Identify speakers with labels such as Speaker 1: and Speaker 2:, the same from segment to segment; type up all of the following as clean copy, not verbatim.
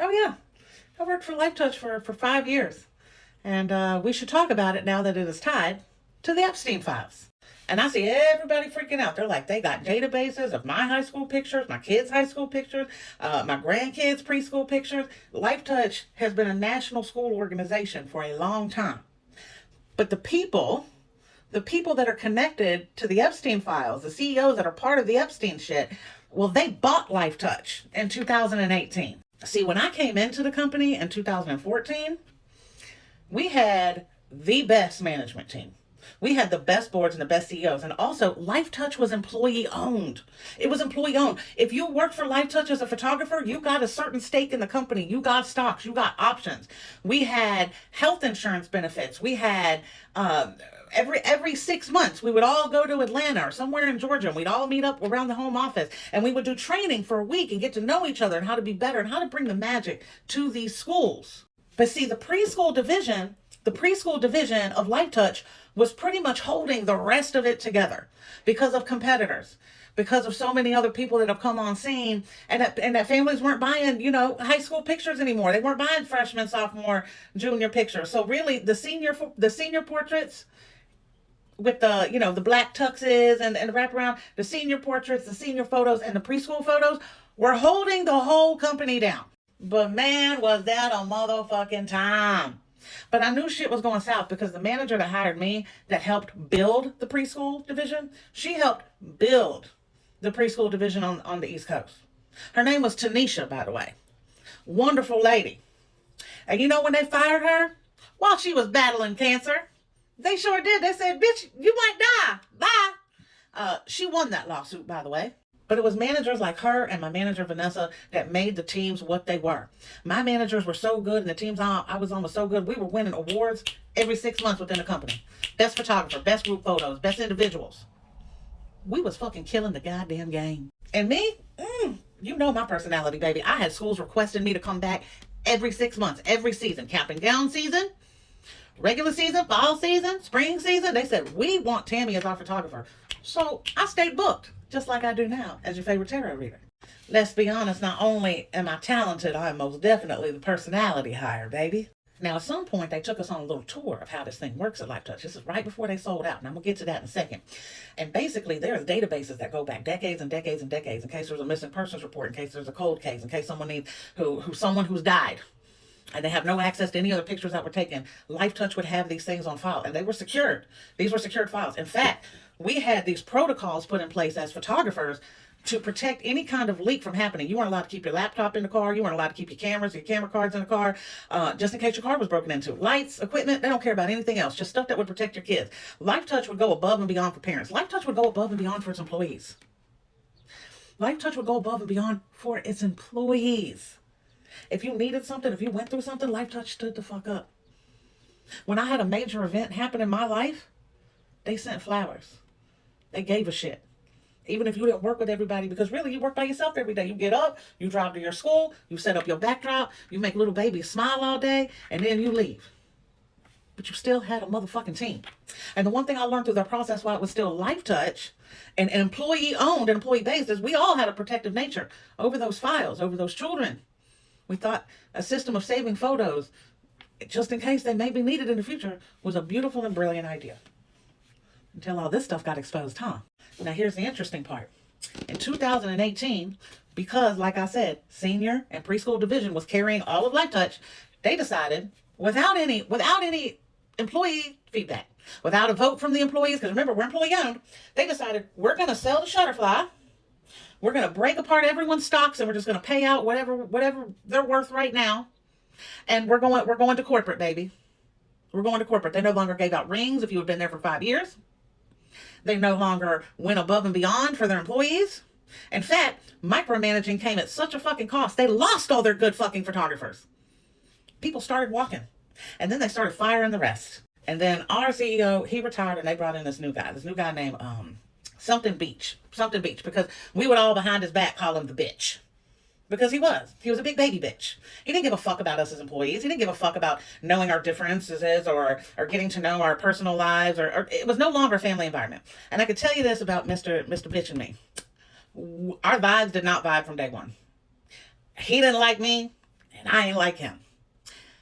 Speaker 1: Oh, yeah. I worked for Lifetouch for 5 years. And we should talk about it now that it is tied to the Epstein files. And I see everybody freaking out. They're like, they got databases of my high school pictures, my kids' high school pictures, my grandkids' preschool pictures. Lifetouch has been a national school organization for a long time. But the people that are connected to the Epstein files, the CEOs that are part of the Epstein shit, well, they bought Lifetouch in 2018. See, when I came into the company in 2014, we had the best management team. We had the best boards and the best CEOs. And also, Lifetouch was employee owned. It was employee owned. If you worked for Lifetouch as a photographer, you got a certain stake in the company. You got stocks. You got options. We had health insurance benefits. We had every 6 months, we would all go to Atlanta or somewhere in Georgia, and we'd all meet up around the home office, and we would do training for a week and get to know each other and how to be better and how to bring the magic to these schools. But see, the preschool division of Lifetouch was pretty much holding the rest of it together because of competitors, because of so many other people that have come on scene, and that families weren't buying, high school pictures anymore. They weren't buying freshman, sophomore, junior pictures. So really, the senior portraits with the black tuxes and the wraparound, the senior portraits, the senior photos, and the preschool photos were holding the whole company down. But man, was that a motherfucking time. But I knew shit was going south because the manager that hired me, that helped build the preschool division, she helped build the preschool division on the East Coast. Her name was Tanisha, by the way. Wonderful lady. And you know when they fired her? While she was battling cancer. They sure did. They said, bitch, you might die. Bye. She won that lawsuit, by the way. But it was managers like her and my manager, Vanessa, that made the teams what they were. My managers were so good, and the teams I was on was so good, we were winning awards every 6 months within the company. Best photographer, best group photos, best individuals. We was fucking killing the goddamn game. And me, you know my personality, baby. I had schools requesting me to come back every 6 months, every season. Cap and gown season, regular season, fall season, spring season. They said, we want Tammy as our photographer. So I stayed booked, just like I do now as your favorite tarot reader. Let's be honest, not only am I talented, I am most definitely the personality hire, baby. Now, at some point, they took us on a little tour of how this thing works at Lifetouch. This is right before they sold out, and I'm going to get to that in a second. And basically, there's databases that go back decades and decades and decades in case there's a missing persons report, in case there's a cold case, in case someone needs someone who's died, and they have no access to any other pictures that were taken. Lifetouch would have these things on file, and they were secured. These were secured files. In fact, we had these protocols put in place as photographers to protect any kind of leak from happening. You weren't allowed to keep your laptop in the car. You weren't allowed to keep your cameras, your camera cards in the car, just in case your car was broken into. Lights, equipment, they don't care about anything else, just stuff that would protect your kids. Lifetouch would go above and beyond for parents. Lifetouch would go above and beyond for its employees. Lifetouch would go above and beyond for its employees. If you needed something, if you went through something, Lifetouch stood the fuck up. When I had a major event happen in my life, they sent flowers. They gave a shit. Even if you didn't work with everybody, because really you work by yourself every day. You get up, you drive to your school, you set up your backdrop, you make little babies smile all day, and then you leave. But you still had a motherfucking team. And the one thing I learned through that process, while it was still Lifetouch and employee-owned and employee-based, is we all had a protective nature over those files, over those children. We thought a system of saving photos, just in case they may be needed in the future, was a beautiful and brilliant idea. Until all this stuff got exposed, huh? Now here's the interesting part. In 2018, because like I said, senior and preschool division was carrying all of Lifetouch, they decided, without any employee feedback, without a vote from the employees, because remember, we're employee owned, they decided, we're going to sell to Shutterfly. We're going to break apart everyone's stocks, and we're just going to pay out whatever they're worth right now. And we're going to corporate, baby. We're going to corporate. They no longer gave out rings if you had been there for 5 years. They no longer went above and beyond for their employees. In fact, micromanaging came at such a fucking cost. They lost all their good fucking photographers. People started walking. And then they started firing the rest. And then our CEO, he retired, and they brought in this new guy named Something Beach, because we would all behind his back call him the bitch. Because he was a big baby bitch. He didn't give a fuck about us as employees. He didn't give a fuck about knowing our differences or getting to know our personal lives, or it was no longer a family environment. And I could tell you this about Mr. Bitch and me. Our vibes did not vibe from day one. He didn't like me, and And I ain't like him.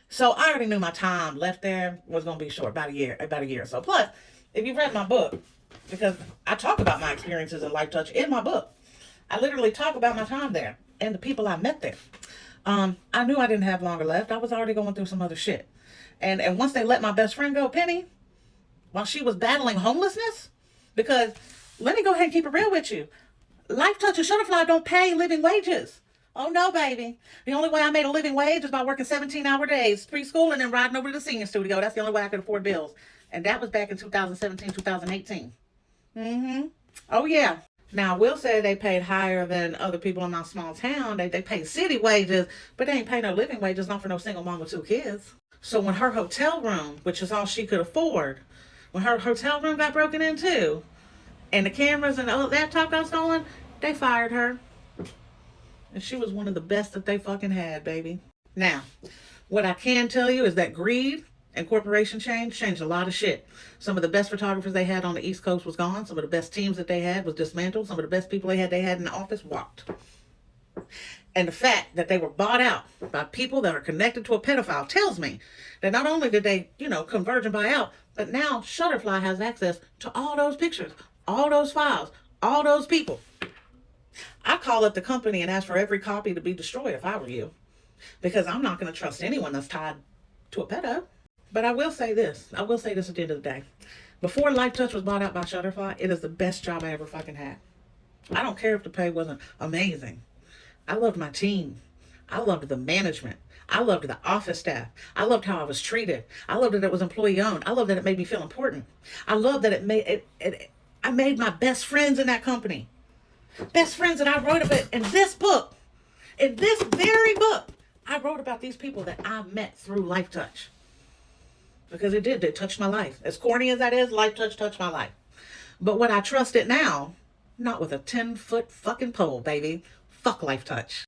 Speaker 1: So I already knew my time left there was going to be short, about a year or so. Plus, if you've read my book, because I talk about my experiences in Lifetouch in my book, I literally talk about my time there and the people I met there. I knew I didn't have longer left. I was already going through some other shit. And once they let my best friend go, Penny, while she was battling homelessness, because let me go ahead and keep it real with you. Lifetouch and Shutterfly don't pay living wages. Oh no, baby. The only way I made a living wage is by working 17-hour days, preschool, and then riding over to the senior studio. That's the only way I could afford bills. And that was back in 2017, 2018. Oh yeah. Now, I will say they paid higher than other people in my small town. They paid city wages, but they ain't pay no living wages, not for no single mom with 2 kids. So when her hotel room, which is all she could afford, when her hotel room got broken into, and the cameras and the laptop got stolen, they fired her. And she was one of the best that they fucking had, baby. Now, what I can tell you is that greed and corporation change changed a lot of shit. Some of the best photographers they had on the East Coast was gone. Some of the best teams that they had was dismantled. Some of the best people they had in the office walked. And the fact that they were bought out by people that are connected to a pedophile tells me that not only did they, converge and buy out, but now Shutterfly has access to all those pictures, all those files, all those people. I call up the company and ask for every copy to be destroyed if I were you. Because I'm not going to trust anyone that's tied to a pedo. But I will say this. at the end of the day. Before Lifetouch was bought out by Shutterfly, it is the best job I ever fucking had. I don't care if the pay wasn't amazing. I loved my team. I loved the management. I loved the office staff. I loved how I was treated. I loved that it was employee owned. I loved that it made me feel important. I loved that I made my best friends in that company. Best friends that I wrote about in this book. In this very book, I wrote about these people that I met through Lifetouch. Because it touched my life. As corny as that is, Lifetouch touched my life. But what I trust it now, not with a 10-foot fucking pole, baby. Fuck Lifetouch.